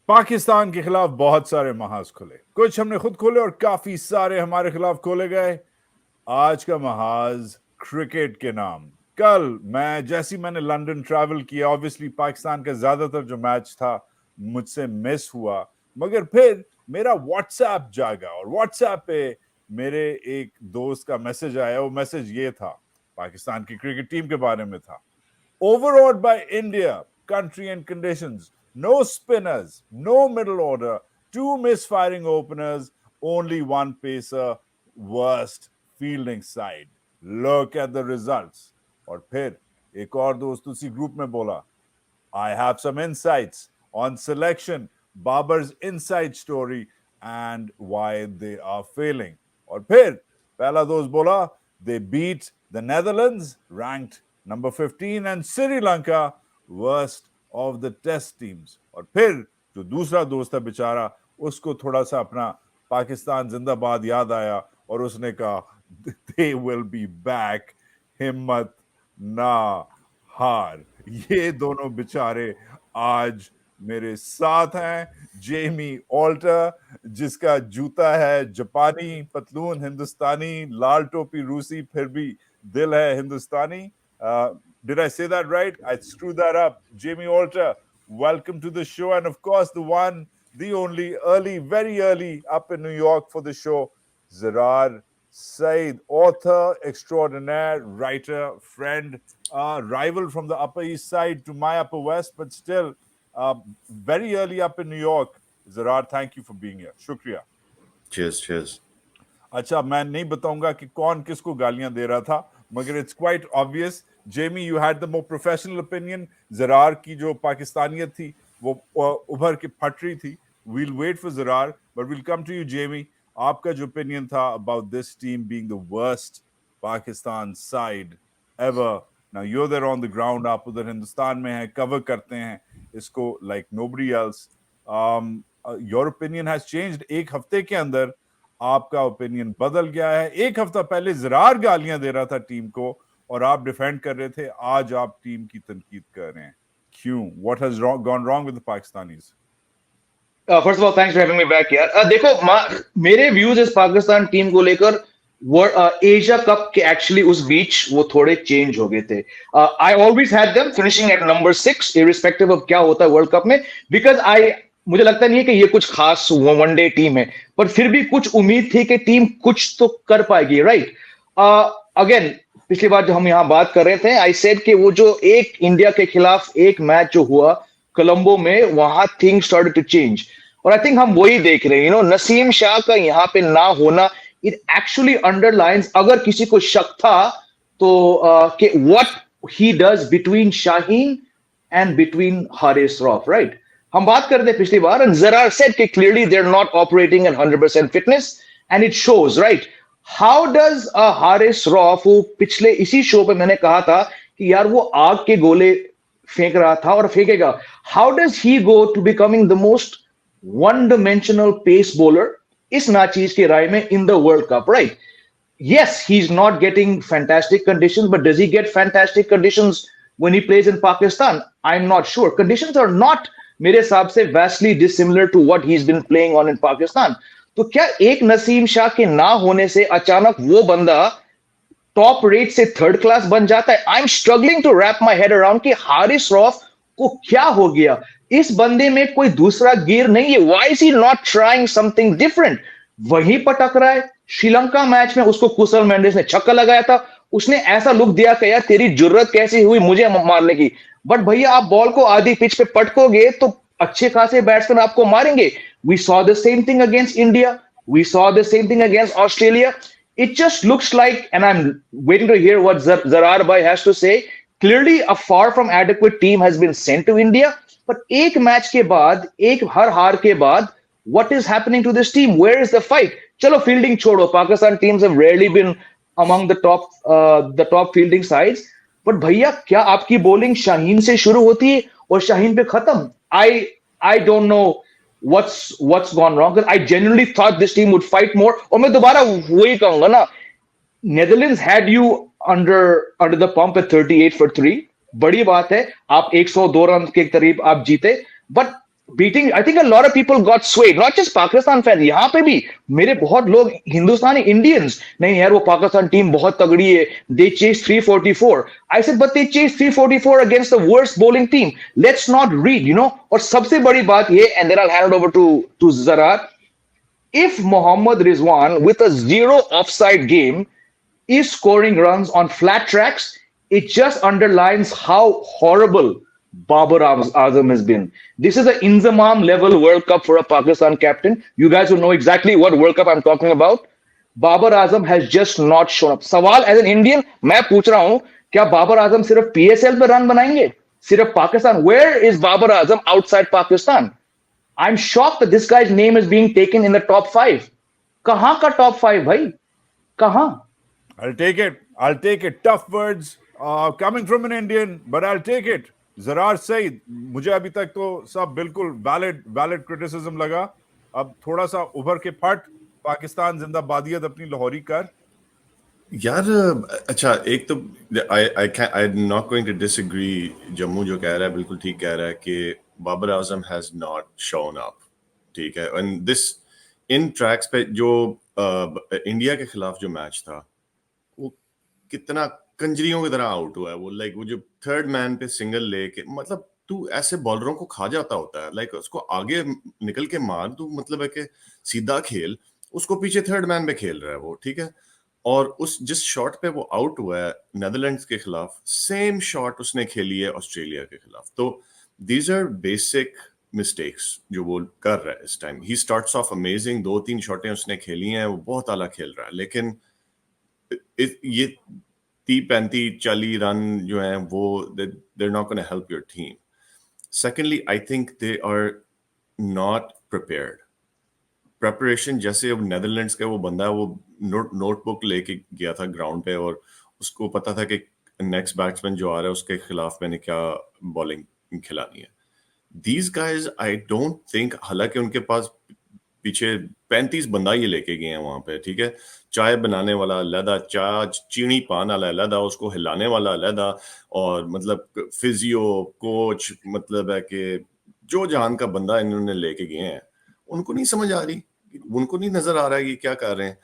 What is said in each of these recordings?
पाकिस्तान के खिलाफ बहुत सारे महाज खुले, कुछ हमने खुद खोले और काफी सारे हमारे खिलाफ खोले गए। आज का महाज क्रिकेट के नाम। कल मैंने लंदन ट्रैवल किया, ऑब्वियसली पाकिस्तान का ज्यादातर जो मैच था मुझसे मिस हुआ, मगर फिर मेरा व्हाट्सएप जागा और व्हाट्सएप पे मेरे एक दोस्त का मैसेज आया। वो मैसेज ये था, पाकिस्तान की क्रिकेट टीम के बारे में था। Overawed by India, country and conditions. No spinners, no middle order, two misfiring openers, only one pacer, worst fielding side. Look at the results. और फिर एक और दोस्त उसी ग्रुप में बोला, I have some insights on selection, Babar's inside story and why they are failing. और फिर पहला दोस्त बोला, they beat the Netherlands, ranked number 15, and Sri Lanka, worst of the test teams. और फिर जो दूसरा दोस्त है बेचारा, उसको थोड़ा सा अपना पाकिस्तान जिंदाबाद याद आया और उसने कहा, they will be back, हिम्मत ना हार। ये दोनों बेचारे आज मेरे साथ हैं। जेमी ऑल्टर, जिसका जूता है जापानी, पतलून हिंदुस्तानी, लाल टोपी रूसी, फिर भी दिल है हिंदुस्तानी। Did I say that right? I screwed that up. Jamie Alter, welcome to the show. And of course, the one, the only, early, very early up in New York for the show, Zarar Said, author extraordinaire, writer, friend, rival from the Upper East Side to my Upper West, but still very early up in New York. Zarar, thank you for being here. Shukriya. Cheers, cheers. अच्छा, मैं नहीं बताऊंगा कि कौन किसको गालियां दे रहा था, मगर it's quite obvious. Jamie, you had the more professional opinion. Zarar की जो पाकिस्तानियत थी वो उभर के फट रही थी। We'll wait for Zarar, but will come to you Jamie. आपका जो ओपिनियन था about this team being the worst Pakistan side ever. Now you are there on the ground, आप उधर हिंदुस्तान में हैं, कवर करते हैं इसको like nobody else. Your opinion has changed. एक हफ्ते के अंदर आपका ओपिनियन बदल गया है। एक हफ्ता पहले जरार गालियां दे रहा था टीम को और आप डिफेंड कर रहे थे, आज आप टीम की तनकीद कर रहे हैं। क्यों? What has gone wrong with the Pakistanis? First of all, thanks for having me back यार। देखो, मेरे व्यूज इस पाकिस्तान टीम को लेकर एशिया कप के एक्चुअली उस बीच वो थोड़े चेंज हो गए थे। I always had them finishing at number 6 irrespective of क्या होता है वर्ल्ड कप में, बिकॉज मुझे लगता नहीं है कि ये कुछ खास वनडे टीम है, पर फिर भी कुछ उम्मीद थी कि टीम कुछ तो कर पाएगी, राइट। अगेन पिछली बार जो हम यहाँ बात कर रहे थे, आई सेड कि वो जो एक इंडिया के खिलाफ एक मैच जो हुआ कोलंबो में, वहां थिंग्स स्टार्टेड टू चेंज, और आई थिंक हम वही देख रहे हैं। नसीम शाह का यहाँ पे ना होना, इट एक्चुअली अंडरलाइंस, अगर किसी को शक था तो कि what he does between Shaheen and between Haris Rauf, right. हम बात कर रहे थे पिछली बार, and Zarar said कि clearly they're not operating at 100% fitness, and it shows, right? How does Haris Rauf, वो पिछले इसी शो पे मैंने कहा था कि यार वो आग के गोले फेंक रहा था और फेंकेगा, how does he go to becoming the most one-dimensional pace bowler इस नाचीज की राय में in the World Cup, right? Yes, he's not getting fantastic conditions, but does he get fantastic conditions when he plays in Pakistan? I'm not sure. Conditions are not मेरे हिसाब से vastly dissimilar to what he's been playing on in Pakistan. तो क्या एक नसीम शाह के ना होने से अचानक वो बंदा टॉप रेट से थर्ड क्लास बन जाता है? I am struggling to wrap my head around कि हारिस रऊफ को क्या हो गया। इस बंदे में कोई दूसरा गियर नहीं है। Why is he not trying something different? वहीं पटक रहा है। श्रीलंका मैच में उसको कुशल मेंडिस ने छक्का लगाया था, उसने ऐसा लुक दिया कि यार तेरी जरूरत कैसी हुई मुझे मारने की, बट भैया आप बॉल को आधी पिच पे पटकोगे तो अच्छे खासे बैट्समैन आपको मारेंगे। We saw the same thing against India, we saw the same thing against Australia. It just looks like, and I am waiting to hear what Zarar bhai has to say, clearly a far from adequate team has been sent to India, पर एक match के बाद, एक हर हार के बाद, what is happening to this team? Where is the fight? चलो fielding छोड़ो, Pakistan teams have rarely been among the top fielding sides, but भैया क्या आपकी बॉलिंग शाहीन से शुरू होती है और शाहीन पे खत्म? I don't know what's gone wrong, because I genuinely thought this team would fight more. और मैं दोबारा वही कहूंगा ना, Netherlands had you under the pump at 38 for 3, बड़ी बात है, आप 102 रन के करीब आप जीते, but beating, I think a lot of people got swayed, not just Pakistan fans, यहाँ पे भी मेरे बहुत लोग हिंदुस्तानी Indians, नहीं यार वो पाकिस्तान टीम बहुत तगड़ी है, they chased 344. I said but they chased 344 against the worst bowling team. Let's not read, you know. और सबसे बड़ी बात ये, and then I'll hand it over to Zarar. If Mohammad Rizwan with a zero offside game is scoring runs on flat tracks, it just underlines how horrible Babar Azam has been. This is an Inzamam level World Cup for a Pakistan captain. You guys will know exactly what World Cup I'm talking about. Babar Azam has just not shown up. सवाल as an Indian मैं पूछ रहा हूं, क्या बाबर आजम सिर्फ PSL पे run बनाएंगे, सिर्फ Pakistan? Where is Babar Azam outside Pakistan? I'm shocked that this guy's name is being taken in the top 5. कहां का top 5 भाई, कहां? I'll take it. I'll take it. Tough words coming from an Indian, but I'll take it. Zarar Saeed, मुझे अभी तक तो सब बिल्कुल valid criticism लगा. अब थोड़ा सा उभर के फट, पाकिस्तान जिंदाबादियत अपनी लाहौरी कर. यार अच्छा, एक तो I am not going to disagree. Jamie जो कह रहा है बिल्कुल ठीक कह रहा है कि Babar Azam has not shown up, ठीक है. एंड दिस इन ट्रैक्स पे जो इंडिया के खिलाफ जो मैच था, वो कितना कंजरियों की तरह आउट हुआ है. वो लाइक वो जो थर्ड मैन पे सिंगल लेके, मतलब तू ऐसे बॉलरों को खा जाता होता है. लाइक उसको आगे निकल के मार, तू मतलब है कि सीधा खेल, उसको पीछे थर्ड मैन पे खेल रहा है वो, ठीक है. और उस जिस शॉट पे वो आउट हुआ है नेदरलैंड्स के खिलाफ, सेम शॉट उसने खेली है ऑस्ट्रेलिया के खिलाफ. तो दीज आर बेसिक मिस्टेक्स जो वो कर रहा है इस time. He starts of amazing, 2-3 शॉटें उसने खेली हैं, वो बहुत आला खेल रहा है, लेकिन ये 30-35-40 रन जो हैं वो they're not going to help your team. Secondly, I think they are not prepared. Preparation, जैसे अब नेदरलैंड्स का वो बंदा है, वो नोटबुक लेके गया था ग्राउंड पे, और उसको पता था कि नेक्स्ट बैट्समैन जो आ रहा है उसके खिलाफ मैंने क्या बॉलिंग खिलानी है. These guys I don't think, हालांकि उनके पास पीछे 35 बंदा ये लेके गए हैं वहां पे, ठीक है. चाय बनाने वाला अलहदा, चाय चीनी पान वाला अलहदा, उसको हिलाने वाला अलहदा, और मतलब फिजियो कोच, मतलब है कि जो जान का बंदा इन्होंने लेके गए हैं, उनको नहीं समझ आ रही, उनको नहीं नजर आ रहा है कि क्या कर रहे हैं.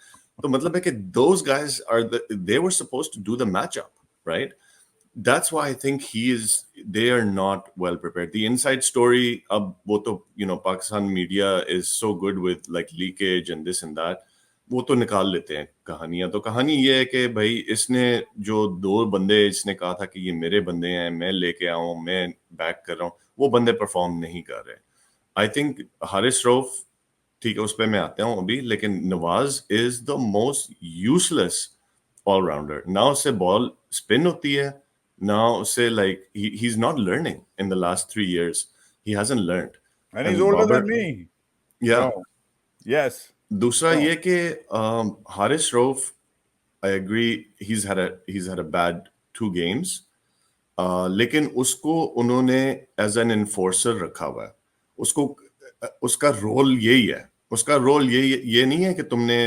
तो मतलब है कि those guys are they were supposed to do the matchup, right? That's why I think they are not well prepared. The inside story, अब वो तो Pakistan media is so good with like leakage and this and that, वो तो निकाल लेते हैं कहानियां. तो कहानी ये है कि भाई इसने जो 2 बंदे इसने कहा था कि ये मेरे बंदे हैं, मैं लेके आऊं, मैं बैक कर रहा हूं, वो बंदे परफॉर्म नहीं कर रहे. आई थिंक हारिस रऊफ, ठीक है, उस पर मैं आता हूँ अभी, लेकिन Nawaz is the most useless allrounder. ना उससे बॉल स्पिन होती है, ना उससे like he is not learning. In the last 3 years he hasn't learned. And he's older than me. या No. Yes. दूसरा No. ये कि Haris Rauf, I agree, he's had a bad 2 games, लेकिन उसको उन्होंने एज एन इन्फोर्सर रखा हुआ है. उसको उसका रोल यही है. उसका रोल ये नहीं है कि तुमने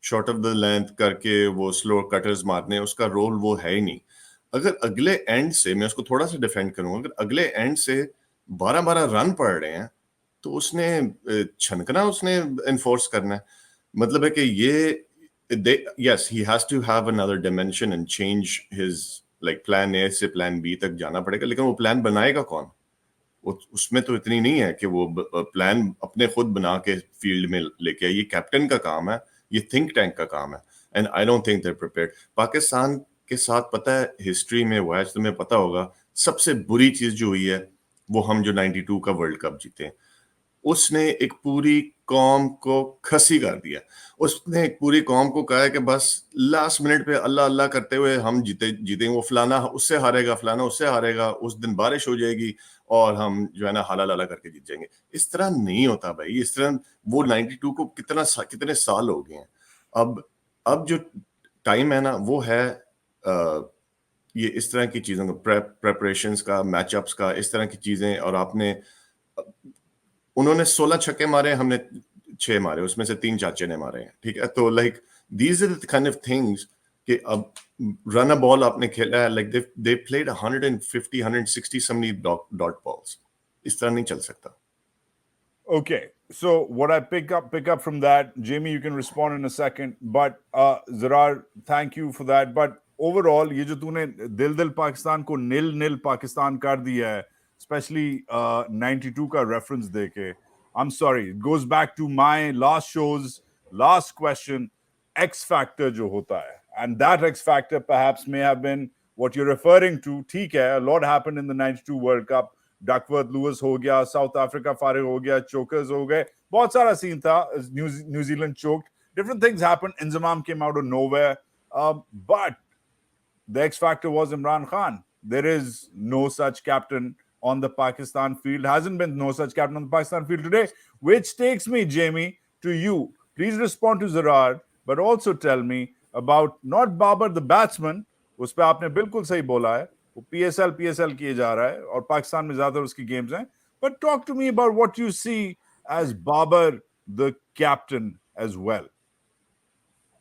शॉर्ट ऑफ द लेंथ करके वो स्लो कटर्स मारने, उसका रोल वो है ही नहीं. अगर अगले एंड से, मैं उसको थोड़ा सा डिफेंड करूंगा, अगर अगले एंड से 12-12 रन पड़ रहे हैं, तो उसने छनकना, उसने इन्फोर्स करना है. मतलब है कि ये yes, he has to have another dimension and change his like plan A से plan B तक जाना पड़ेगा, लेकिन वो प्लान बनाएगा कौन? उसमें तो इतनी नहीं है कि वो प्लान अपने खुद बना के फील्ड में लेके आए. ये कैप्टन का काम है, ये थिंक टैंक का काम है, and I don't think they are prepared. Pakistan के साथ पता है हिस्ट्री में हुआ है, तुम्हें पता होगा, सबसे बुरी चीज जो हुई है वो हम जो 92 का वर्ल्ड कप जीते हैं, उसने एक पूरी कौम को खसी कर दिया. उसने एक पूरी कौम को कहा है कि बस लास्ट मिनट पे अल्लाह अल्लाह करते हुए हम जीतेंगे, वो फलाना उससे हारेगा, फलाना उससे हारेगा, उस दिन बारिश हो जाएगी और हम जो है ना हाला लाला करके जीत जाएंगे. इस तरह नहीं होता भाई. इस तरह वो 92 को कितने साल हो गए हैं. अब जो टाइम है ना, वो है ये इस तरह की चीजों का, प्रेपरेशंस का, मैचअप्स का, इस तरह की चीजें. और उन्होंने 16 छक्के मारे, हमने 6 मारे, उसमें से 3 चाचे ने मारे हैं, ठीक है. तो like these are the kind of things कि अब रन अ बॉल आपने खेला है, like they played 150 160 so many dot balls. इस तरह नहीं चल सकता. Okay, so what I pick up from that, Jamie, you can respond in a second. But Zarar, thank you for that. But overall, ये जो तूने दिल दिल पाकिस्तान को नील नील पाकिस्तान कर दिया है, especially 92 का reference देके, I'm sorry, it goes back to my last show's last question, X factor जो होता है, and that X factor perhaps may have been what you're referring to. ठीक है, a lot happened in the 92 World Cup. Duckworth Louis हो गया, south Africa फारिग हो गया, चोकर्स हो गए, बहुत सारा सीन था, New Zealand choked, different things happened. Inzamam came out of nowhere, but the X factor was Imran Khan. There is no such captain on the Pakistan field, hasn't been no such captain on the Pakistan field today, which takes me, Jamie, to you. Please respond to Zarar, but also tell me about not Babar the batsman, उस पे आपने बिल्कुल सही बोला है, वो PSL किए जा रहा है और पाकिस्तान में ज्यादा उसकी गेम्स हैं, but talk to me about what you see as Babar the captain as well.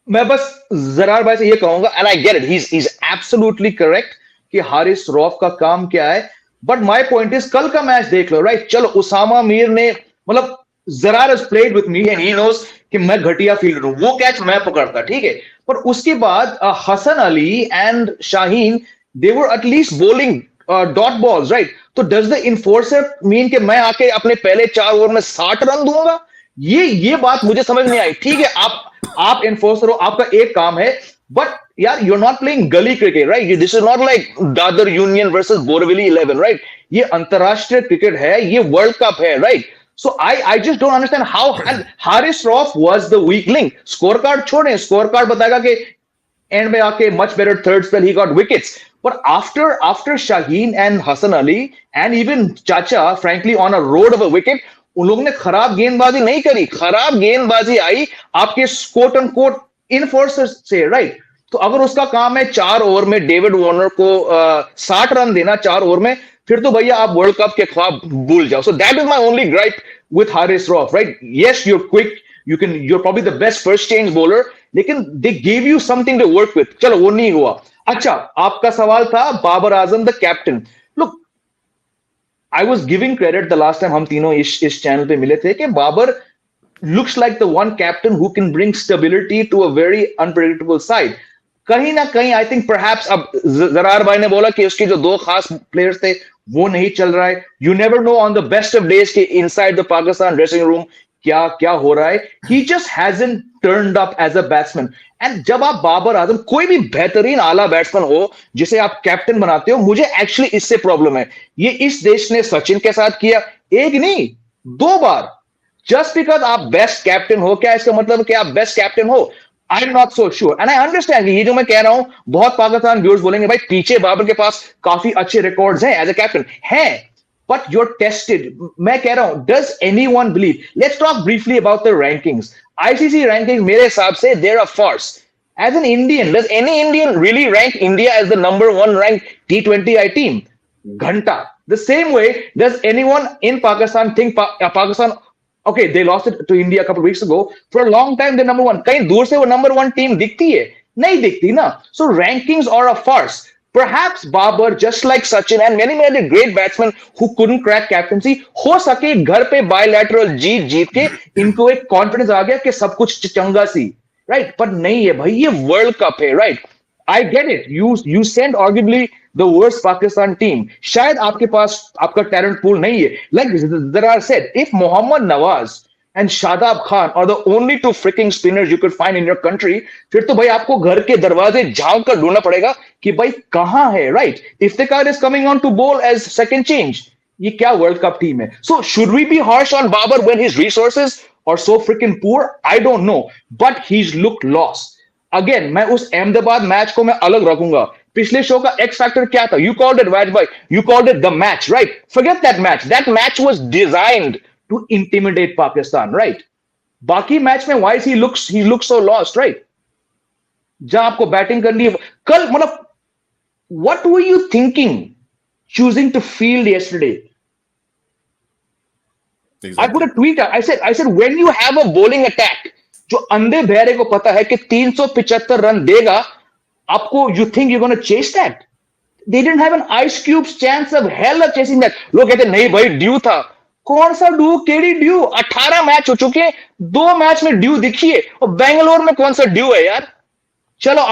मैं बस जरार भाई से ये कहूंगा, and I get it, he is absolutely correct कि हारिस रौफ का काम क्या है, बट माय पॉइंट इज कल का मैच देख लो, राइट? चलो उसामा मीर ने, मतलब Zarar has played with me and he knows कि मैं घटिया फील्डर हूं, वो कैच मैं पकड़ता, ठीक है, पर उसके बाद Hasan Ali and Shaheen, they were at least bowling dot balls, right? तो डज द इन्फोर्सर मीन कि मैं आके अपने पहले 4 ओवर में 60 रन दूंगा? ये बात मुझे समझ नहीं आई। ठीक है, आप एनफोर्सर हो, आपका एक काम है, बट यार यू आर नॉट प्लेइंग गली cricket, right? This is not like Dadar union versus Borivali 11, right? ये अंतरराष्ट्रीय क्रिकेट है, ये वर्ल्ड कप है, right? So I just don't understand how Haris Rauf was the weak link. Scorecard छोड़ें, scorecard बताएगा कि end में आके much better third spell he got wickets. But after Shaheen and Hassan Ali and even Chacha, frankly, on a road of a wicket, उन लोगों ने खराब गेंदबाजी नहीं करी, खराब गेंदबाजी आई आपके quote unquote enforcers से, right? तो अगर उसका काम है 4 ओवर में डेविड वार्नर को 60 रन देना 4 ओवर में, फिर तो भैया आप वर्ल्ड कप के ख्वाब भूल जाओ. So that is my only gripe with Haris Rauf, right? Yes, you're quick, you're probably the best first change bowler, लेकिन they gave you something to work with. चलो वो नहीं हुआ. अच्छा, आपका सवाल था Babar Azam the captain. Look, I was giving credit the last time हम तीनों इस चैनल पे मिले थे कि Babar looks like the one captain who can bring stability to a very unpredictable side. कहीं ना कहीं आई थिंक परहैप्स, अब जरार भाई ने बोला कि उसके जो 2 खास प्लेयर्स थे वो नहीं चल रहा है. You never know on the best of days के inside the Pakistan dressing room क्या हो रहा है. He just hasn't turned up as a batsman. And जब आप बाबर आजम, कोई भी बेहतरीन आला बैट्समैन हो जिसे आप कैप्टन बनाते हो, मुझे एक्चुअली इससे प्रॉब्लम है. ये इस देश ने सचिन के साथ किया, एक नहीं 2 बार. जस्ट बिकॉज आप बेस्ट कैप्टन हो, क्या इसका मतलब कि आप बेस्ट कैप्टन हो? आई am not so sure. And I understand ये जो मैं कह रहा हूं, बहुत पाकिस्तान व्यूअर्स बोलेंगे भाई पीछे बाबर के पास काफी अच्छे रिकॉर्ड्स हैं एज अ कैप्टन, हैं, बट यूर टेस्टेड. मैं कह रहा हूं, does anyone believe? Let's talk briefly about the rankings. ICC ranking मेरे हिसाब से there are farce. As an Indian, does any Indian really rank India as the number 1 rank T20I team? घंटा. The same way does anyone in Pakistan think Pakistan, okay, they lost it to India a couple of weeks ago. For a long time, they're number 1. कहीं दूर से वो number 1 team दिखती है? नहीं दिखती ना. So rankings are a farce. Perhaps Babar, just like Sachin and many other great batsmen who couldn't crack captaincy, हो सके घर पे bilateral जीत के इनको एक confidence आ गया कि सब कुछ चंगा सी, right? पर नहीं है भाई, ये World Cup है, right? I get it. You sent arguably the worst Pakistan team. शायद आपके पास आपका talent pool नहीं है. Like Zarar said, if Mohammad Nawaz and Shadab Khan are the only 2 freaking spinners you could find in your country, फिर तो भाई आपको घर के दरवाजे झांक कर ढूंढना पड़ेगा कि भाई कहां है, right? Iftikhar is coming on to bowl as second change. ये क्या World Cup team है? So should we be harsh on Babar when his resources are so freaking poor? I don't know, but he's looked lost. Again मैं उस Ahmedabad match को मैं अलग रखूंगा. पिछले शो का एक्स फैक्टर क्या था? यू कॉल्ड इट, वाज भाई, you called it the match, right? Forget that match. That match was designed to intimidate Pakistan, right? बाकी मैच में why he looks so lost, right? जहां आपको बैटिंग करनी है कल, मतलब what were you thinking choosing to field yesterday? I put a tweet. I said when you have a bowling attack, जो अंधे बहरे को पता है कि 375 रन देगा, आपको you think you're going to chase that? They didn't have an ice cube's chance of hell of chasing that. लोग कहते नहीं भाई ड्यू था. कौन सा ड्यू, केडी ड्यू? 18 मैच हो चुके हैं, 2 मैच में ड्यू दिखी है, और बेंगलोर में कौन सा ड्यू है यार? चलो,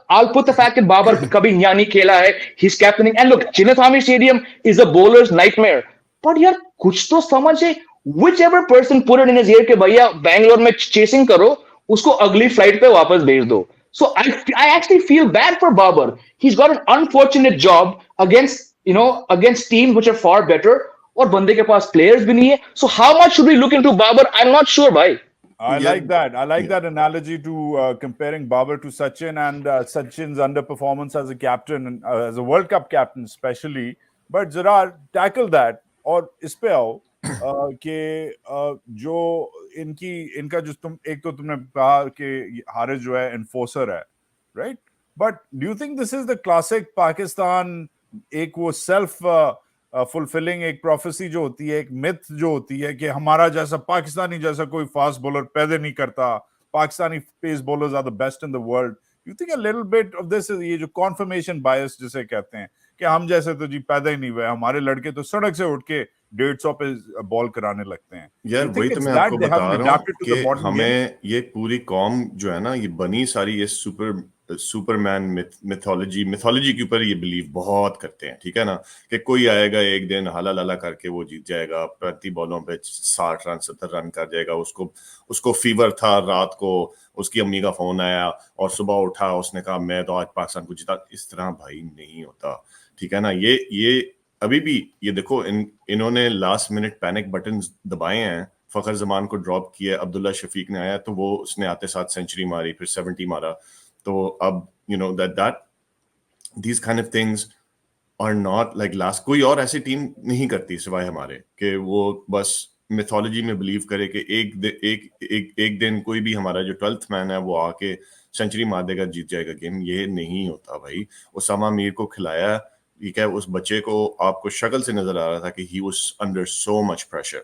I'll put the fact that Babar कभी यहाँ नहीं खेला है, he's captaining, and look, Chinnaswamy Stadium is a bowler's nightmare, but यार कुछ तो समझे, whichever person put it in his ear कि भैया बैंगलोर में चेसिंग करो, उसको अगली फ्लाइट पे वापस भेज दो. So I actually feel bad for Babar. He's got an unfortunate job against teams which are far better, और बंदे के पास players भी नहीं है. So how much should we look into Babar? I'm not sure, भाई. I like that. I like that analogy to comparing Babar to Sachin and Sachin's underperformance as a captain, as a World Cup captain, especially. But Zarar, tackle that. और इस पे आओ कि जो इनका जो एक तो तुमने कहा कि हारिस जो है enforcer है, right? But do you think this is the classic Pakistan, एक वो self फुलफिलिंग एक प्रोफेसी जो होती है, एक मिथ जो होती है कि हमारा जैसा पाकिस्तानी जैसा कोई फास्ट बॉलर पैदा नहीं करता, Pakistani pace bowlers are the best in the world? You think a little bit of this, ये जो कॉन्फर्मेशन बायस जिसे कहते हैं कि हम जैसे तो जी पैदा ही नहीं हुए, हमारे लड़के तो सड़क से उठ के 150 पे बॉल कराने लगते हैं. यार वही तो मैं आपको बता रहा हूँ कि हमें ये पूरी कॉम जो है ना, ये बनी सारी ये सुपरमैन मिथोलॉजी के ऊपर ये बिलीव बहुत करते हैं, ठीक है ना, कि कोई आएगा एक दिन हाला लाला करके वो जीत जाएगा, 35 बॉलों पे 60 रन 70 रन कर जाएगा. उसको फीवर था, रात को उसकी अम्मी का फोन आया और सुबह उठा, उसने कहा मैं तो आज पाकिस्तान को जीता. इस तरह भाई नहीं होता, ठीक है ना. ये अभी भी ये देखो, इन्होंने लास्ट मिनट पैनिक बटन दबाए हैं, फखर जमान को ड्रॉप किया, अब्दुल्ला शफीक ने आया तो वो उसने आते साथ सेंचुरी मारी, फिर 70 मारा. तो अब that these kind of things are not like last. कोई और ऐसी टीम नहीं करती सिवाय हमारे, कि वो बस मिथोलॉजी में बिलीव करे कि एक दिन कोई भी हमारा जो 12th मैन है वो आके सेंचुरी मार देगा, जीत जाएगा गेम. ये नहीं होता भाई. उसामा मीर को खिलाया, ठीक है, उस बच्चे को आपको शक्ल से नजर आ रहा था कि he was under so much pressure.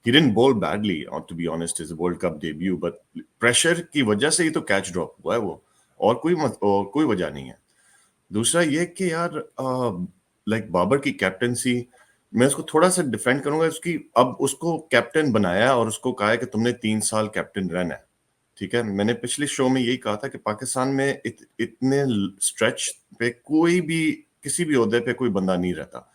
He didn't bowl badly, to be honest, his World Cup debut, but pressure की वजह से ही तो कैच ड्रॉप हुआ है वो, और कोई वजह नहीं है. दूसरा ये कि यार लाइक बाबर की कैप्टनसी, मैं उसको थोड़ा सा डिफेंड करूंगा. अब उसको कैप्टन बनाया और उसको कहा है कि तुमने 3 साल कैप्टन रहना है, ठीक है. मैंने पिछले शो में यही कहा था कि पाकिस्तान में इतने स्ट्रेच पे कोई भी किसी भी ओहदे पे कोई बंदा नहीं रहता.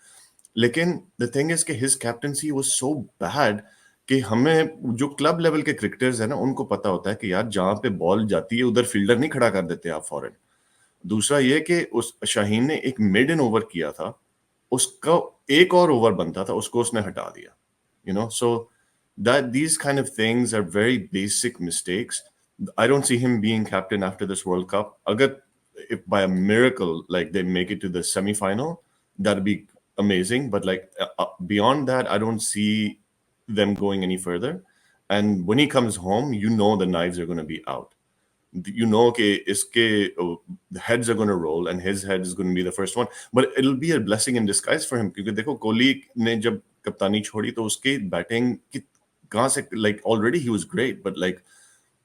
लेकिन द थिंग इज कि his captaincy was so bad कि हमें जो क्लब लेवल के क्रिकेटर्स हैं ना, उनको पता होता है कि यार जहां पे बॉल जाती है उधर फील्डर नहीं खड़ा कर देते आप फौरन. दूसरा ये कि उस शाहीन ने एक मिड इन ओवर किया था, उसका एक और ओवर बनता था, उसको उसने हटा दिया. सो that these kind of things are very basic mistakes. I don't see him being captain after this World Cup. If by a miracle like they make it to the semi-final, that'd be amazing. But like beyond that, I don't see them going any further. And when he comes home, the knives are going to be out. The heads are going to roll and his head is going to be the first one. But it'll be a blessing in disguise for him. क्योंकि देखो कोहली ने जब कप्तानी छोड़ी तो उसकी batting कहाँ से, like already he was great, but like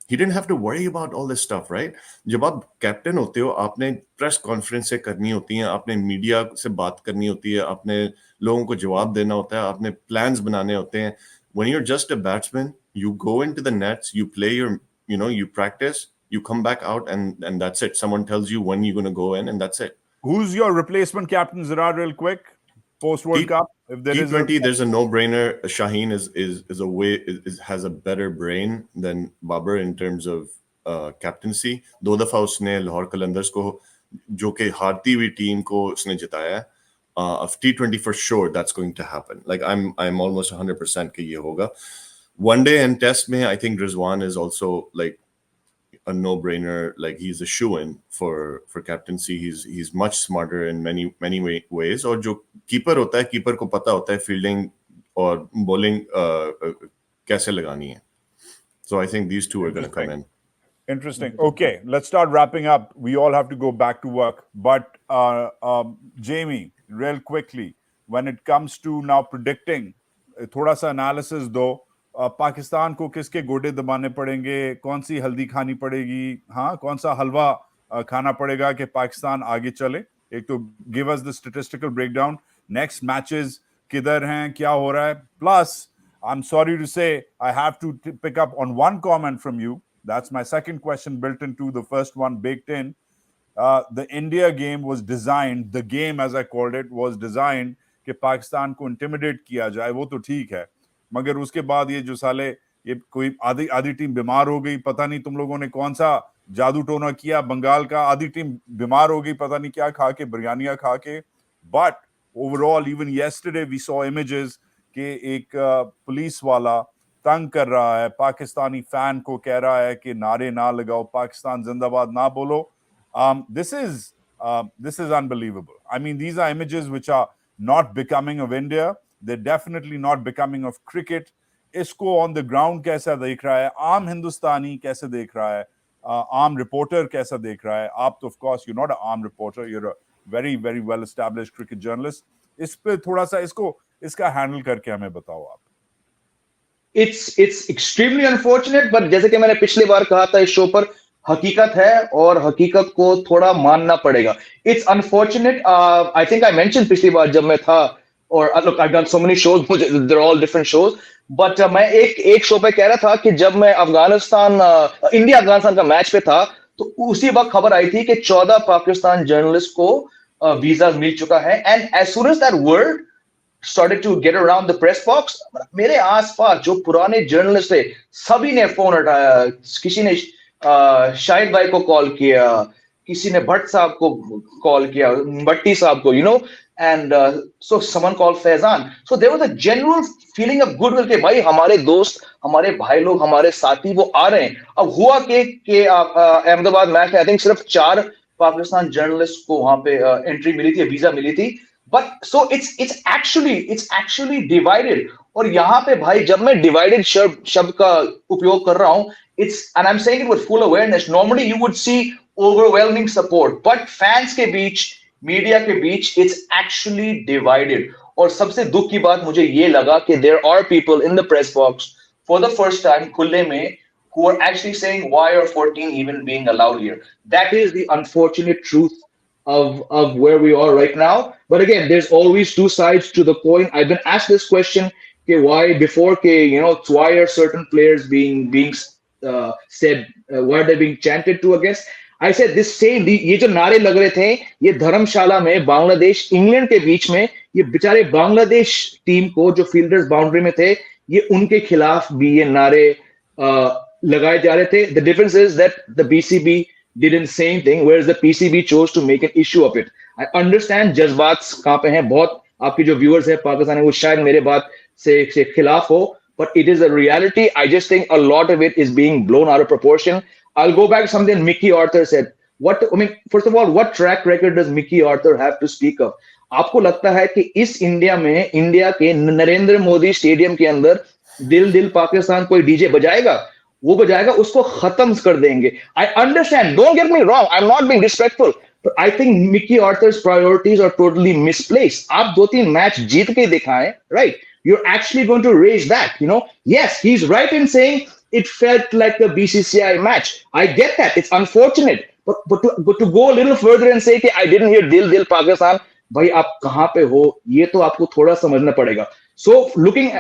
he didn't have to worry about all this stuff, right? जब आप कैप्टन होते हो, आपने प्रेस कॉन्फ्रेंस से करनी होती हैं, आपने मीडिया से बात करनी होती है, आपने लोगों को जवाब देना होता है, आपने प्लान्स बनाने होते हैं. When you're just a batsman, you go into the nets, you play you practice, you come back out and that's it. Someone tells you when you're going to go in and that's it. Who's your replacement captain, Zarar, real quick, post World Cup? If there T20, there's a no-brainer. Shaheen has a better brain than Babar in terms of captaincy. 2 दफा उसने लाहौर कलंदर्स को, जो कि हारती हुई team को उसने जिताया है. Of T20 for sure that's going to happen. Like I'm almost 100% कि ये होगा. One day and test में I think Rizwan is also like a no-brainer. Like he's a shoo-in for captaincy. He's much smarter in many ways. और जो keeper होता है, keeper को पता होता है फील्डिंग और बॉलिंग कैसे लगानी है. So I think these two are going to come in. Interesting. Okay, let's start wrapping up. We all have to go back to work. But Jamie, real quickly, when it comes to now predicting, थोड़ा सा analysis दो. पाकिस्तान को किसके गोडे दबाने पड़ेंगे, कौन सी हल्दी खानी पड़ेगी, हाँ, कौन सा हलवा खाना पड़ेगा कि पाकिस्तान आगे चले. एक तो give us the statistical breakdown, next matches किधर हैं, क्या हो रहा है, plus I'm sorry to say, I have to pick up on one comment from you. That's my second question built into the first one, baked in. The India game was designed, the game as I called it, was designed कि पाकिस्तान को intimidate किया जाए, वो तो ठीक है, मगर उसके बाद ये जो साले ये कोई आधी आधी टीम बीमार हो गई, पता नहीं तुम लोगों ने कौन सा जादू टोना किया, बंगाल का आधी टीम बीमार हो गई, पता नहीं क्या खा के, बिरयानियां खा के. But overall even yesterday we saw images कि एक पुलिस वाला तंग कर रहा है पाकिस्तानी फैन को, कह रहा है कि नारे ना लगाओ, पाकिस्तान जिंदाबाद ना बोलो. This is unbelievable. I mean, these are images which are not becoming of India. They're definitely not becoming of cricket. इसको on the ground कैसा देख रहा है, आम हिंदुस्तानी कैसे देख रहा है, आम रिपोर्टर कैसा देख रहा है. आप तो of course you're not an arm reporter, you're a very very well established cricket journalist. इस पे थोड़ा सा इसका हैंडल करके हमें बताओ आप. It's extremely unfortunate, but जैसे कि मैंने पिछली बार कहा था इस शो पर, हकीकत है और हकीकत को थोड़ा मानना पड़ेगा. It's unfortunate. I think I mentioned पिछली बार जब मैं था, और look, I've done so many shows, they're all different shows, but मैं एक शो पे कह रहा था कि जब मैं इंडिया अफगानिस्तान का मैच पे था, तो उसी वक्त खबर आई थी कि 14 पाकिस्तान जर्नलिस्ट को वीजा मिल चुका है. And as soon as that word started to get around the press box, मेरे आसपास जो पुराने जर्नलिस्ट थे सभी ने फोन उठाया. किसी ने शाहिद भाई को कॉल किया, किसी ने भट्ट साहब को कॉल किया, भट्टी साहब को, and so someone called Faizan. So there was a genuine feeling of goodwill कि भाई हमारे दोस्त, हमारे भाई लोग, हमारे साथी वो आ रहे हैं. अब हुआ कि अहमदाबाद मैच में आई थिंक सिर्फ 4 पाकिस्तान जर्नलिस्ट को वहां पे एंट्री मिली थी, वीजा मिली थी. But so it's actually divided. और यहाँ पे भाई जब मैं divided शब्द का उपयोग कर रहा हूँ, and I'm saying it with full awareness. Normally you would see overwhelming support, but fans के बीच, मीडिया के बीच, it's actually divided. और सबसे दुख की बात मुझे ये लगा कि there are people in the press box for the first time खुले में who are actually saying why are 14 even being allowed here. That is the unfortunate truth of where we are right now. But again, there's always two sides to the coin. I've been asked this question, why are certain players being said, why are they being chanted to against? I said this same, ये जो नारे लग रहे थे, ये धर्मशाला में Bangladesh England के बीच में, ये बेचारे बांग्लादेश टीम को जो फील्डर्स बाउंड्री में थे, ये उनके खिलाफ भी ये नारे लगाए जा रहे थे. The difference is that the BCB didn't say anything, whereas the PCB chose to make an issue of it. I understand जज्बात कहाँ पे हैं, बहुत आपके जो viewers हैं पाकिस्तान, वो शायद मेरे बात से खिलाफ हो, but it is a reality. I just think a lot of it is being blown out of proportion. I'll go back to something Mickey Arthur said. First of all, what track record does Mickey Arthur have to speak of? आपको लगता है कि इस India के Narendra Modi stadium के अंदर दिल पाकिस्तान कोई डीजे बजाएगा? वो बजाएगा, उसको खत्म कर देंगे. I understand, don't get me wrong, I'm not being disrespectful, but I think Mickey Arthur's priorities are totally misplaced. आप 2-3 मैच जीत के दिखाएं, right? You're actually going to raise that, Yes, he's right in saying it felt like a BCCI match. I get that, it's unfortunate, but to go a little further and say कि I didn't hear Dil Pakistan, भाई आप कहाँ पे हो, ये तो आपको थोड़ा समझना पड़ेगा. So looking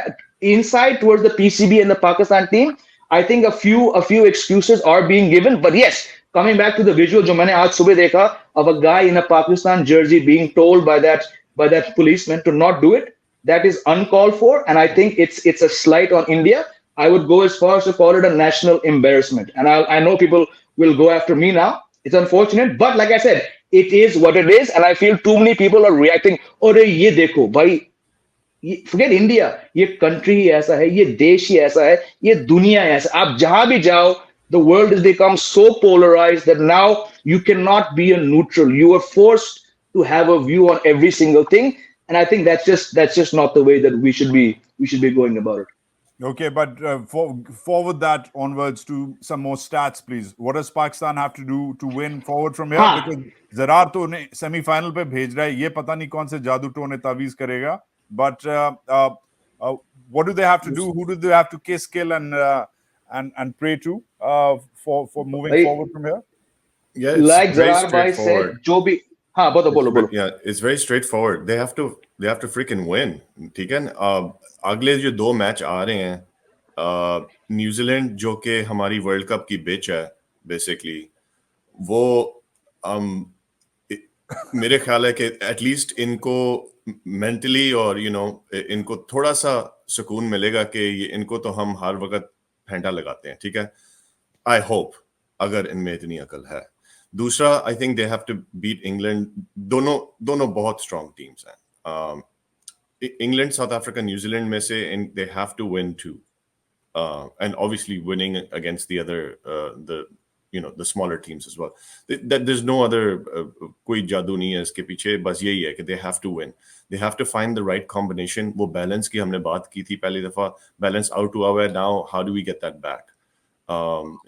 inside towards the PCB and the Pakistan team, I think a few excuses are being given, but yes, coming back to the visual जो मैंने आज सुबह देखा of a guy in a Pakistan jersey being told by that policeman to not do it, that is uncalled for, and I think it's a slight on India. I would go as far as to call it a national embarrassment, and I know people will go after me now. It's unfortunate, but like I said, it is what it is, and I feel too many people are reacting. अरे ये देखो भाई, forget India, ये country ही ऐसा है, ये देश ही ऐसा है, ये दुनिया ऐसा. आप जहां भी जाओ, the world has become so polarized that now you cannot be a neutral. You are forced to have a view on every single thing, and I think that's just not the way that we should be going about it. Okay, but forward that onwards to some more stats, please. What does Pakistan have to do to win forward from here? Because Zarar तो उन्हें semi-final पे भेज रहा है, ये पता नहीं कौन से जादू टोने तावीज करेगा. But what do they have to do? Who do they have to kiss, kill, and pray to for moving forward from here? Yeah, it's like very Zarar bhai said, straightforward. जो भी हाँ बोलो बोलो बोलो। Yeah, it's very straightforward. They have to freaking win. ठीक है ना? अगले जो 2 मैच आ रहे हैं, न्यूजीलैंड जो कि हमारी वर्ल्ड कप की बिच है बेसिकली, वो मेरे ख्याल है कि एटलीस्ट इनको मेंटली और इनको थोड़ा सा सुकून मिलेगा कि ये इनको तो हम हर वक्त फेंटा लगाते हैं, ठीक है। आई होप अगर इनमें इतनी अकल है। दूसरा, I think they have to beat England. दोनों बहुत स्ट्रॉन्ग टीम्स हैं। इंग्लैंड, साउथ अफ्रीका, न्यूजीलैंड में से they have to win two, and obviously winning against the other the smaller teams as well. That there's no other कोई जादू नहीं है इसके पीछे, बस यही है कि they have to win. They have to find the right combination. वो बैलेंस की हमने बात की थी पहली दफा, बैलेंस आउट हुआ हुआ है। now how do we get that back?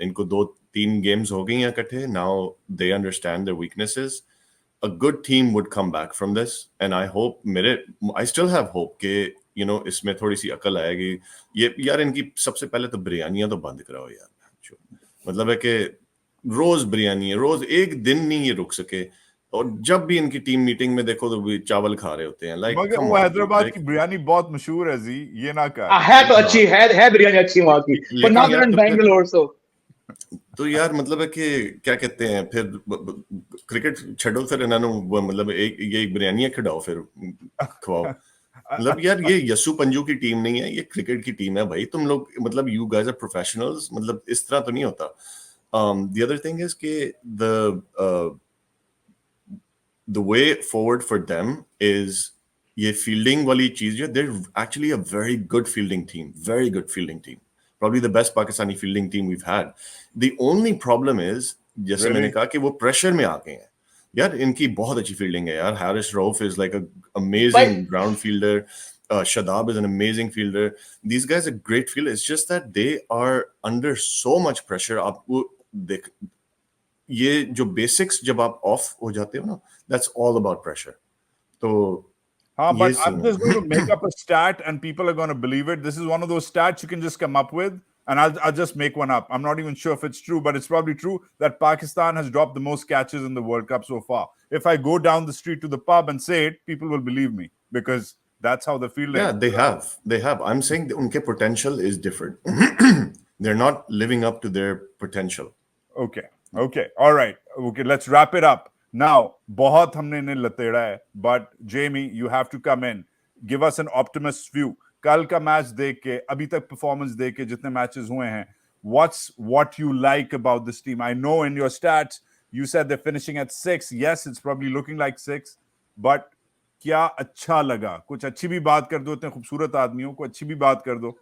इनको 2-3 गेम्स हो गई हैं इकट्ठे। now they understand their weaknesses. A good team would come back from this, and I hope I still have hope कि इसमें थोड़ी सी अकल आएगी। ये यार इनकी सबसे पहले तो बिरयानियां तो बंद कराओ यार। मतलब है कि रोज बिरयानी है, रोज, एक दिन नहीं ये रुक सके। और जब भी इनकी टीम मीटिंग में देखो तो भी चावल खा रहे होते हैं। मगर वो हैदराबाद की बिरयानी बहुत मशहूर है जी, ये ना कहा है तो अच्छी है बिरयानी अच्छी वहां की, but now they're in Bangalore so तो यार मतलब है कि क्या कहते हैं, फिर क्रिकेट छड़ो, फिर इन्होंने मतलब एक बिरयानियां खिलाओ, फिर खवाओ। मतलब यार ये यस्सु पंजू की टीम नहीं है, ये क्रिकेट की टीम है भाई। तुम लोग मतलब यू गाइस आर प्रोफेशनल्स, मतलब इस तरह तो नहीं होता। The other thing is कि the way forward for them is ये fielding वाली चीज है। They're actually a very good fielding team, probably the best Pakistani fielding team we've had. The only problem is जैसे मैंने कहा कि वो प्रेशर में आ गए हैं। यार इनकी बहुत अच्छी फील्डिंग है यार। Harris Rauf is like a amazing ground fielder. Shadab is an amazing fielder. These guys are great fielders. It's just that they are under so much pressure. आपको देख, ये जो basics जब आप off हो जाते हो ना, that's all about pressure. तो हाँ, but I'm just going to make up a stat and people are going to believe it. This is one of those stats you can just come up with, and I'll just make one up. I'm not even sure if it's true, but it's probably true that Pakistan has dropped the most catches in the World Cup so far. If I go down the street to the pub and say it, people will believe me because that's how the field is. Yeah, they have. I'm saying that unke potential is different. They're not living up to their potential. Okay. All right. Okay, let's wrap it up. Now, बहुत हमने इन्हें लतेड़ा है, but Jamie, you have to come in. Give us an optimist view. कल का match देख के, अभी तक परफॉर्मेंस देख के, जितने मैचेस हुए हैं, what you like about this team? I know in your stats you said they're finishing at 6. Yes, it's probably looking like 6, but क्या अच्छा लगा? कुछ अच्छी भी बात कर दो, इतने खूबसूरत आदमियों को अच्छी भी बात कर दो।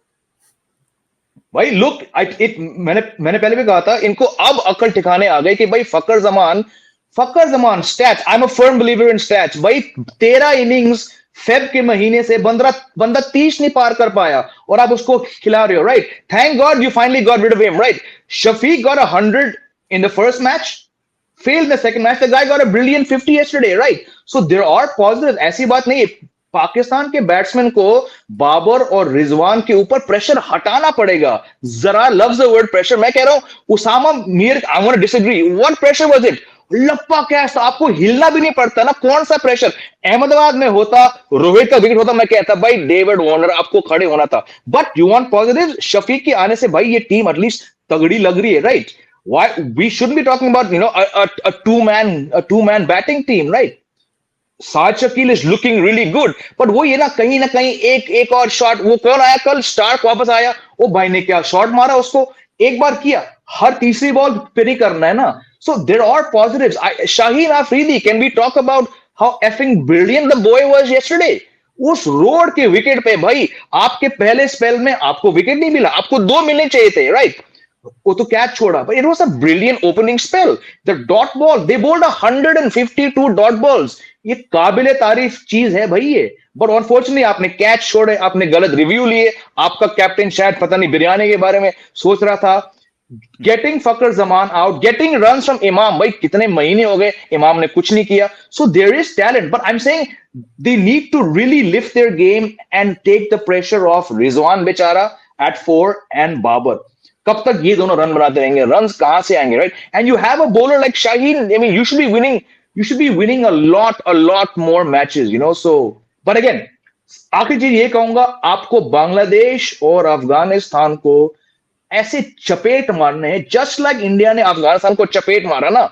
भाई लुक, मैंने पहले भी कहा था, इनको अब अकल ठिकाने आ गई कि भाई Fakhar Zaman stats. I am a firm believer in stats. भाई 13 इनिंग्स फेब के महीने से बंदा 30 नहीं पार कर पाया और आप उसको खिला रहे हो, right? Thank God you finally got rid of him, right? Shafiq got 100 in the first match, failed in the second match. The guy got a brilliant 50 yesterday, right? So there are positives. ऐसी बात नहीं है। पाकिस्तान के batsman को बाबर और रिजवान के ऊपर pressure हटाना पड़ेगा। जरा लव्स द वर्ड प्रेशर। मैं कह रहा हूं Usama Mir, I want to disagree. What pressure was it? लप्पा कैच, आपको हिलना भी नहीं पड़ता ना। कौन सा प्रेशर? अहमदाबाद में होता, रोहित का विकेट होता, मैं कहता भाई डेविड वार्नर आपको खड़े होना था। But you want positive. Shafiq के आने से भाई ये टीम एटलीस्ट तगड़ी लग रही है, right? Why we shouldn't be talking about a two-man batting team, right? Saad Shakil is looking really good, but वो ये ना कहीं एक और शॉट, वो कौन आया कल? स्टार्क वापस आया, ओ भाई ने क्या शॉट मारा उसको, एक बार किया, हर तीसरी बॉल पे नहीं करना है ना। So there are positives. Shaheen Afridi, can we talk about how effing brilliant the boy was yesterday? उस रोड के विकेट पे भाई, आपके पहले स्पेल में आपको विकेट नहीं मिला, आपको 2 मिलने चाहिए थे, राइट? वो तो कैच छोड़ा, but it was a brilliant opening spell. The dot ball, they bowled 152 dot balls. ये काबिले तारीफ चीज है भाई ये। But unfortunately आपने कैच छोड़े, आपने गलत रिव्यू लिए। आपका कैप्टन शायद पता नहीं बिरयानी के बारे में सोच रहा था। Getting फकर Zaman out, getting runs from इमाम, भाई कितने महीने हो गए इमाम ने कुछ नहीं किया। So there is talent, but I'm saying they need to really lift their game and take the pressure off Rizwan बेचारा at 4 and Babar. कब तक ये दोनों रन बनाते रहेंगे? रन्स कहां से आएंगे, right? And you have a bowler like Shaheen. I mean you should be winning you should be winning a lot more matches, you know. So, but again, आखिरी चीज ये कहूंगा, आपको बांग्लादेश और अफगानिस्तान को ऐसे चपेट मारने हैं, जस्ट लाइक इंडिया ने अफगानिस्तान को चपेट मारा ना.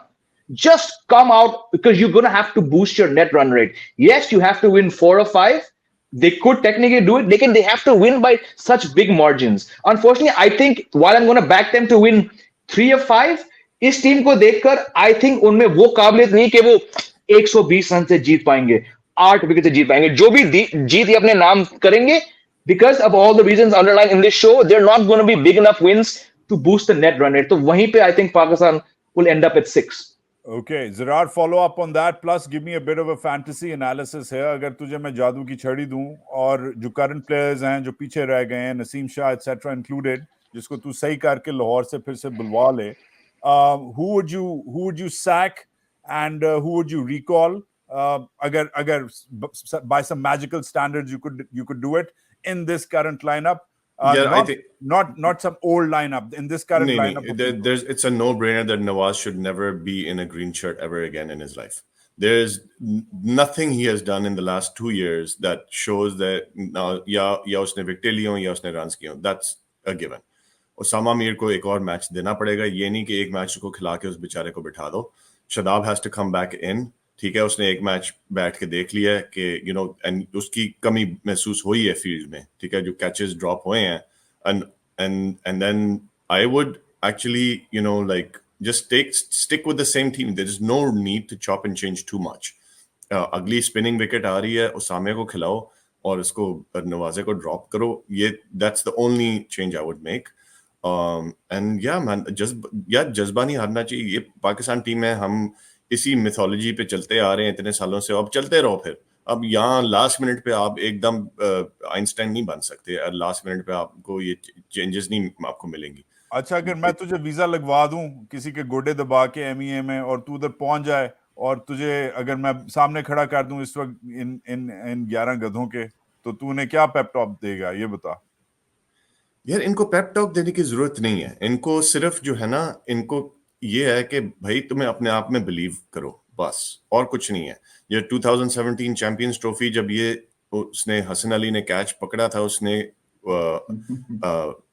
Just come out because you're gonna have to boost your net run rate. Yes, you have to win 4 or 5. They could technically do it. They have to win by such big margins. Unfortunately, I think while I'm gonna back them to win 3 or 5, इस team को देखकर I think उनमें वो काबिलियत नहीं कि वो 120 run से जीत पाएंगे, 8 विकेट से जीत पाएंगे. जो भी जीत ये अपने नाम करेंगे, because of all the reasons underlined in this show, they're not going to be big enough wins to boost the net run rate. तो वहीं पे I think Pakistan will end up at 6. Okay, Zirar, follow up on that. Plus, give me a bit of a fantasy analysis here. अगर तुझे मैं जादू की छड़ी दूं और जो current players हैं जो पीछे रह गए हैं, नसीम शाह etc. included, जिसको तू सही करके लाहौर से फिर से बुलवा ले, who would you sack and who would you recall? अगर by some magical standards you could do it in this current lineup. I think not some old lineup in this current lineup. It's a no-brainer that Nawaz should never be in a green shirt ever again in his life. There's nothing he has done in the last 2 years that shows that या उसने wicket ली हो या उसने runs किए हो. That's a given. Osama Mir को एक और मैच देना पड़ेगा. ये नहीं कि एक मैच को खिला के उस बेचारे को बिठा दो. Shadab has to come back in. ठीक है, उसने एक मैच बैठ के देख लिया है कि एंड उसकी कमी महसूस हुई है फील्ड में. ठीक है, जो कैचेस ड्रॉप हुए हैं, and then I would actually like just stick with the same team. There is no need to chop and change too much. अगली स्पिनिंग विकेट आ रही है, उसामे को खिलाओ और उसको नवाजे को ड्रॉप करो. ये that's the only change I would make. And yeah man, जज्बा नहीं हारना चाहिए. ये पाकिस्तान टीम है, हम इसी मिथोलॉजी पे चलते आ रहे हैं इतने सालों से. अब चलते रहो फिर. अब यहाँ लास्ट मिनट पे आप एकदम आइंस्टाइन नहीं बन सकते. लास्ट मिनट पे आपको ये चेंजेस नहीं आपको मिलेंगी. अच्छा, अगर मैं तुझे वीजा लगवा दूं किसी के गोडे दबा के एमईए में और तू उधर पहुंच जाए और तुझे अगर मैं सामने खड़ा कर दूं इस वक्त इन 11 गधों के, तो तूने क्या पेप टॉक देगा ये बता. यार, इनको पेप टॉक देने की जरूरत नहीं है. इनको सिर्फ जो है ना, इनको ये है कि भाई तुम्हें अपने आप में बिलीव करो, बस, और कुछ नहीं है. ये 2017 चैंपियंस ट्रॉफी जब ये उसने हसन अली ने कैच पकड़ा था, उसने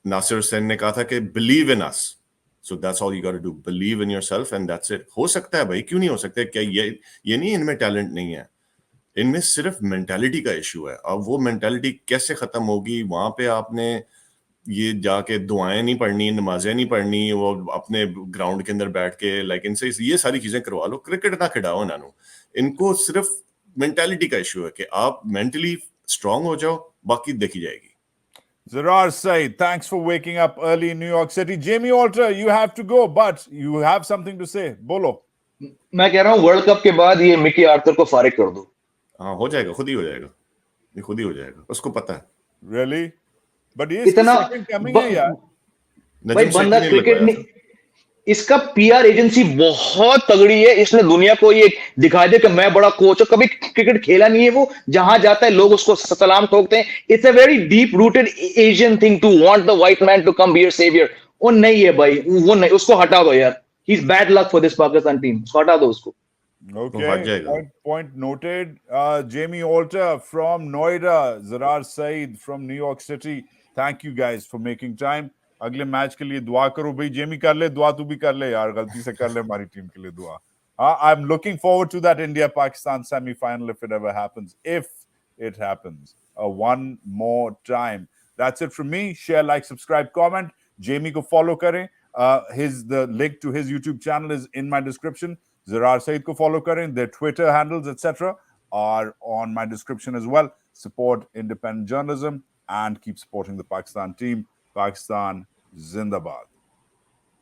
नासिर हुसैन ने कहा था कि believe in us. So that's all you got to do, believe in yourself and that's it. हो सकता है भाई, क्यों नहीं हो सकता. क्या ये नहीं इनमें टैलेंट नहीं है, इनमें सिर्फ मेंटालिटी का इशू है. अब वो मेंटालिटी कैसे खत्म होगी? वहां पे आपने ये जाके दुआएं नहीं पढ़नी, नमाजें नहीं पढ़नी, वो अपने ग्राउंड के अंदर बैठ के लाइक इनसे ये सारी चीजें करवा लो. क्रिकेट ना खिलाओ इन्होंने. इनको सिर्फ मेंटालिटी का इशू है कि आप मेंटली स्ट्रांग हो जाओ, बाकी देखी जाएगी. Zirar Said, thanks for waking up early in New York City. Jamie Alter, you have to go, but you have something to say. Bolo. मैं कह रहा हूँ वर्ल्ड कप के बाद ये मिकी आर्थर को फारिग कर दो. हाँ, हो जाएगा, खुद ही हो जाएगा. ये खुद ही हो जाएगा, उसको पता है. Really? But ये इतना coming है यार. भाई बंदा क्रिकेट नहीं, इसका पीआर एजेंसी बहुत तगड़ी है. इसने दुनिया को ये दिखा दिया कि मैं बड़ा कोच हूं. कभी क्रिकेट खेला नहीं है वो. जहां जाता है लोग उसको सलाम ठोकते हैं. It's a very deep rooted Asian thing to want the white man to come be your saviour. वो नहीं है भाई, वो नहीं. उसको हटा दो यार. He is bad luck for this Pakistan team. हटा दो उसको. Okay, point noted. Jamie Alter from Noida, Zirar Said from New York City. Thank you guys for making time. अगले मैच के लिए दुआ करो भाई. जेमी कर ले दुआ, तू भी कर ले यार, गलती से कर ले हमारी टीम के लिए दुआ. I'm looking forward to that India-Pakistan semi-final if it ever happens. If it happens. One more time. That's it from me. Share, like, subscribe, comment. Jamie को follow करें. The link to his YouTube channel is in my description. Zirar Said को follow करें. Their Twitter handles, etc. are on my description as well. Support independent journalism and keep supporting the Pakistan team. Pakistan Zindabad.